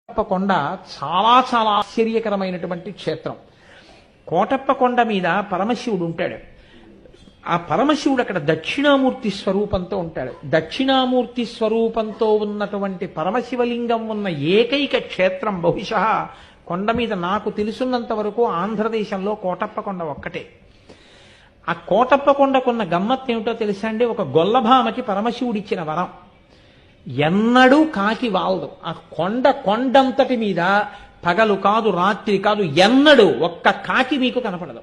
కోటప్పకొండ చాలా చాలా ఆశ్చర్యకరమైనటువంటి క్షేత్రం. కోటప్పకొండ మీద పరమశివుడు ఉంటాడు. ఆ పరమశివుడు అక్కడ దక్షిణామూర్తి స్వరూపంతో ఉంటాడు. దక్షిణామూర్తి స్వరూపంతో ఉన్నటువంటి పరమశివలింగం ఉన్న ఏకైక క్షేత్రం బహుశः కొండ మీద నాకు తెలుసున్నంత వరకు ఆంధ్రదేశంలో కోటప్పకొండ ఒక్కటే. ఆ కోటప్పకొండకున్న గమ్మత్తు ఏమిటో తెలుసా అండి? ఒక గొల్లభామకి పరమశివుడిచ్చిన వరం, ఎన్నడూ కాకి వాలదు. ఆ కొండంతటి మీద పగలు కాదు రాత్రి కాదు ఎన్నడూ ఒక్క కాకి మీకు కనపడదు.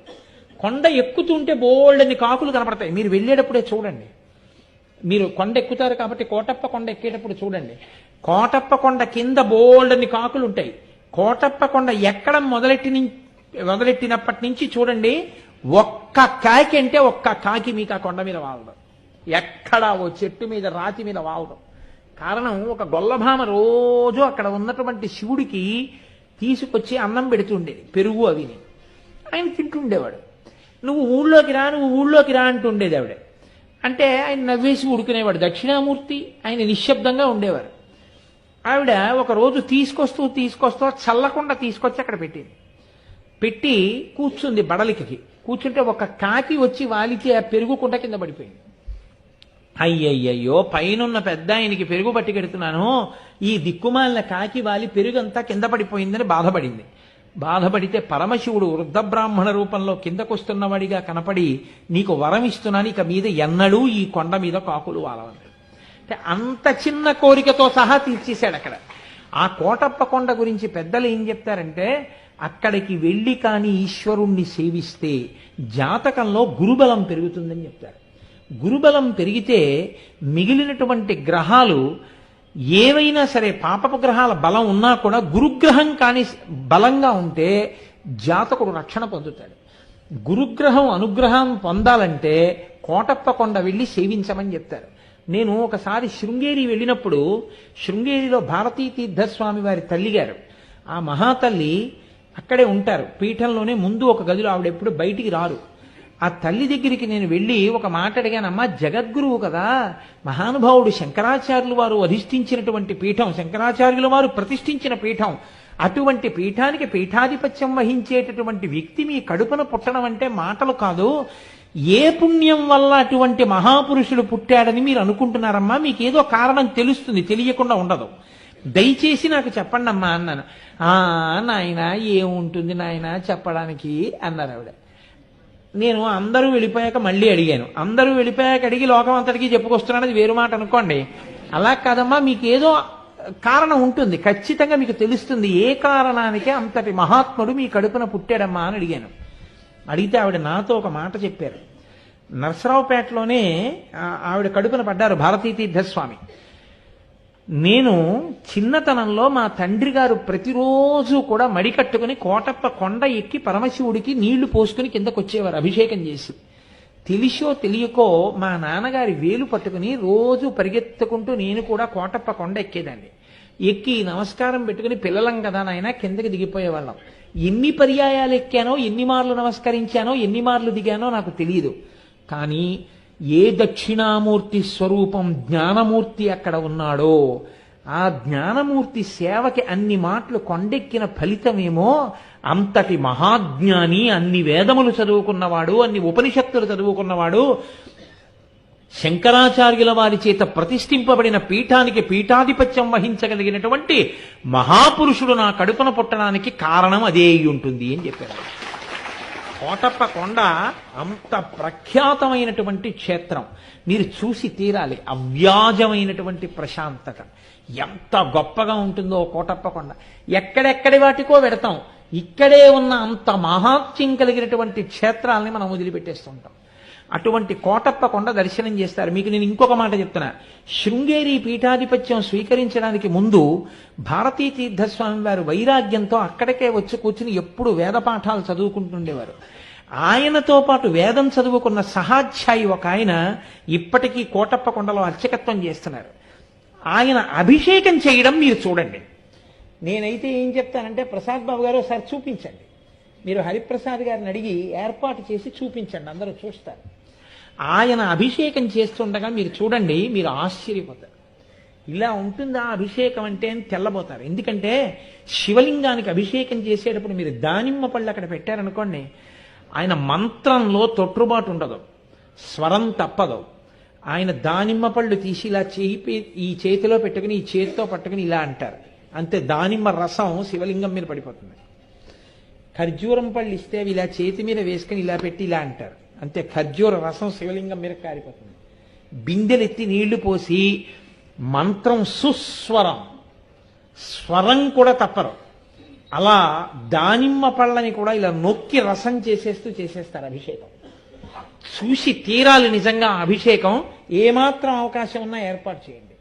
కొండ ఎక్కుతుంటే బోల్డని కాకులు కనపడతాయి. మీరు వెళ్ళేటప్పుడే చూడండి. మీరు కొండ ఎక్కుతారు కాబట్టి కోటప్ప కొండ ఎక్కేటప్పుడు చూడండి. కోటప్ప కొండ కింద బోల్డని కాకులు ఉంటాయి. కోటప్ప కొండ ఎక్కడం మొదలెట్టినప్పటి నుంచి చూడండి, ఒక్క కాకి అంటే ఒక్క కాకి మీకు ఆ కొండ మీద వాలదు. ఎక్కడా ఓ చెట్టు మీద రాతి మీద వాలదు. కారణం, ఒక గొల్లభామ రోజు అక్కడ ఉన్నటువంటి శివుడికి తీసుకొచ్చి అన్నం పెడుతుండేది, పెరుగు అవిని. ఆయన తింటుండేవాడు. నువ్వు ఊళ్ళోకి రా అంటుండేది ఆవిడ. అంటే ఆయన నవ్వేసి ఉడుకునేవాడు. దక్షిణామూర్తి ఆయన నిశ్శబ్దంగా ఉండేవారు. ఆవిడ ఒక రోజు తీసుకొస్తూ చల్లకుండా తీసుకొచ్చి అక్కడ పెట్టింది. పెట్టి కూర్చుంది బడలికి. కూర్చుంటే ఒక కాకి వచ్చి వాలితే ఆ పెరుగు కుండ కింద పడిపోయింది. అయ్యయ్యో, పైనున్న పెద్ద ఆయనకి పెరుగు పట్టుకెడుతున్నాను, ఈ దిక్కుమాలిన కాకి వాలి పెరుగంతా కింద పడిపోయిందని బాధపడింది. బాధపడితే పరమశివుడు వృద్ధ బ్రాహ్మణ రూపంలో కిందకొస్తున్నవాడిగా కనపడి, నీకు వరం ఇస్తున్నాను, ఇక మీద ఎన్నడూ ఈ కొండ మీద కాకులు వాలవన్నాడు. అంటే అంత చిన్న కోరికతో సహా తీర్చేశాడు అక్కడ. ఆ కోటప్ప కొండ గురించి పెద్దలు ఏం చెప్తారంటే, అక్కడికి వెళ్ళి కానీ ఈశ్వరుణ్ణి సేవిస్తే జాతకంలో గురుబలం పెరుగుతుందని చెప్తారు. గురుబలం పెరిగితే మిగిలినటువంటి గ్రహాలు ఏవైనా సరే, పాపపు గ్రహాల బలం ఉన్నా కూడా గురుగ్రహం కాని బలంగా ఉంటే జాతకుడు రక్షణ పొందుతాడు. గురుగ్రహం అనుగ్రహం పొందాలంటే కోటప్ప కొండ వెళ్ళి సేవించమని చెప్తారు. నేను ఒకసారి శృంగేరి వెళ్ళినప్పుడు, శృంగేరిలో భారతీ తీర్థస్వామి వారి తల్లిగారు, ఆ మహాతల్లి అక్కడే ఉంటారు. పీఠంలోనే ముందు ఒక గదిలో, ఆవిడెప్పుడు బయటికి రారు. ఆ తల్లి దగ్గరికి నేను వెళ్ళి ఒక మాట అడిగానమ్మా, జగద్గురువు కదా, మహానుభావుడు శంకరాచార్యులు వారు అధిష్ఠించినటువంటి పీఠం, శంకరాచార్యుల వారు ప్రతిష్ఠించిన పీఠం, అటువంటి పీఠానికి పీఠాధిపత్యం వహించేటటువంటి వ్యక్తి మీ కడుపున పుట్టడం అంటే మాటలు కాదు. ఏ పుణ్యం వల్ల అటువంటి మహాపురుషుడు పుట్టాడని మీరు అనుకుంటున్నారమ్మా? మీకు ఏదో కారణం తెలుస్తుంది, తెలియకుండా ఉండదు. దయచేసి నాకు చెప్పండి అమ్మా అన్నాను. నాయన ఏముంటుంది నాయన చెప్పడానికి అన్నారు ఆవిడ. నేను అందరూ వెళ్ళిపోయాక మళ్ళీ అడిగాను. అందరూ వెళ్ళిపోయాక అడిగి లోకం అంతటికీ చెప్పుకొస్తున్నాను, అది వేరు మాట అనుకోండి. అలా కాదమ్మా, మీకు ఏదో కారణం ఉంటుంది, ఖచ్చితంగా మీకు తెలుస్తుంది, ఏ కారణానికే అంతటి మహాత్ముడు మీ కడుపున పుట్టాడమ్మా అని అడిగాను. అడిగితే ఆవిడ నాతో ఒక మాట చెప్పారు. నరసరావుపేటలోనే ఆవిడ కడుపున పడ్డారు భారతీ తీర్థస్వామి. నేను చిన్నతనంలో మా తండ్రి గారు ప్రతిరోజు కూడా మడి కట్టుకుని కోటప్ప కొండ ఎక్కి పరమశివుడికి నీళ్లు పోసుకుని కిందకు వచ్చేవారు అభిషేకం చేసి. తెలిసో తెలియకో మా నాన్నగారి వేలు పట్టుకుని రోజు పరిగెత్తుకుంటూ నేను కూడా కోటప్ప కొండ ఎక్కేదాన్ని. ఎక్కి నమస్కారం పెట్టుకుని, పిల్లలం కదా నాయన, కిందకి దిగిపోయేవాళ్ళం. ఎన్ని పర్యాయాలు ఎక్కానో, ఎన్ని మార్లు నమస్కరించానో, ఎన్ని మార్లు దిగానో నాకు తెలియదు. కానీ ఏ దక్షిణామూర్తి స్వరూపం జ్ఞానమూర్తి అక్కడ ఉన్నాడో, ఆ జ్ఞానమూర్తి సేవకి అన్ని మాటలు కొండెక్కిన ఫలితమేమో, అంతటి మహాజ్ఞాని, అన్ని వేదములు చదువుకున్నవాడు, అన్ని ఉపనిషత్తులు చదువుకున్నవాడు, శంకరాచార్యుల వారి చేత ప్రతిష్ఠింపబడిన పీఠానికి పీఠాధిపత్యం వహించగలిగినటువంటి మహాపురుషుడు నా కడుపున పుట్టడానికి కారణం అదే అయి ఉంటుంది అని చెప్పారు. కోటప్ప కొండ అంత ప్రఖ్యాతమైనటువంటి క్షేత్రం, మీరు చూసి తీరాలి. అవ్యాజమైనటువంటి ప్రశాంతత ఎంత గొప్పగా ఉంటుందో కోటప్ప కొండ. ఎక్కడెక్కడి వాటికో పెడతాం, ఇక్కడే ఉన్న అంత మహాత్మ్యం కలిగినటువంటి క్షేత్రాలని మనం వదిలిపెట్టేస్తుంటాం. అటువంటి కోటప్ప కొండ దర్శనం చేస్తారు. మీకు నేను ఇంకొక మాట చెప్తున్నా. శృంగేరి పీఠాధిపత్యం స్వీకరించడానికి ముందు భారతీ తీర్థస్వామి వారు వైరాగ్యంతో అక్కడికే వచ్చి కూర్చుని ఎప్పుడు వేద పాఠాలు చదువుకుంటుండేవారు. ఆయనతో పాటు వేదం చదువుకున్న సహాధ్యాయి ఒక ఆయన ఇప్పటికీ కోటప్ప కొండలో అర్చకత్వం చేస్తున్నారు. ఆయన అభిషేకం చేయడం మీరు చూడండి. నేనైతే ఏం చెప్తానంటే, ప్రసాద్ బాబు గారు ఒకసారి చూపించండి, మీరు హరిప్రసాద్ గారిని అడిగి ఏర్పాటు చేసి చూపించండి, అందరూ చూస్తారు. ఆయన అభిషేకం చేస్తుండగా మీరు చూడండి, మీరు ఆశ్చర్యపోతారు. ఇలా ఉంటుందా అభిషేకం అంటే అని తెల్లబోతారు. ఎందుకంటే శివలింగానికి అభిషేకం చేసేటప్పుడు మీరు దానిమ్మ పళ్ళు అక్కడ పెట్టారనుకోండి, ఆయన మంత్రంలో తొట్టుబాటు ఉండదు, స్వరం తప్పదు. ఆయన దానిమ్మ పళ్ళు తీసి ఇలా ఈ చేతిలో పెట్టుకుని ఈ చేతితో పట్టుకుని ఇలా అంటారు అంతే, దానిమ్మ రసం శివలింగం మీద పడిపోతుంది. ఖర్జూరం పళ్ళు ఇస్తే అవి ఇలా చేతి మీద వేసుకుని ఇలా పెట్టి ఇలా అంటారు అంతే, ఖర్జూర రసం శివలింగం మీద కారిపోతుంది. బిందెలెత్తి నీళ్లు పోసి మంత్రం సుస్వరం, స్వరం కూడా తప్పరు. అలా దానిమ్మ పళ్ళని కూడా ఇలా నొక్కి రసం చేసేస్తారు అభిషేకం. చూసి తీరాలి నిజంగా అభిషేకం. ఏమాత్రం అవకాశం ఉన్నా ఏర్పాటు చేయండి.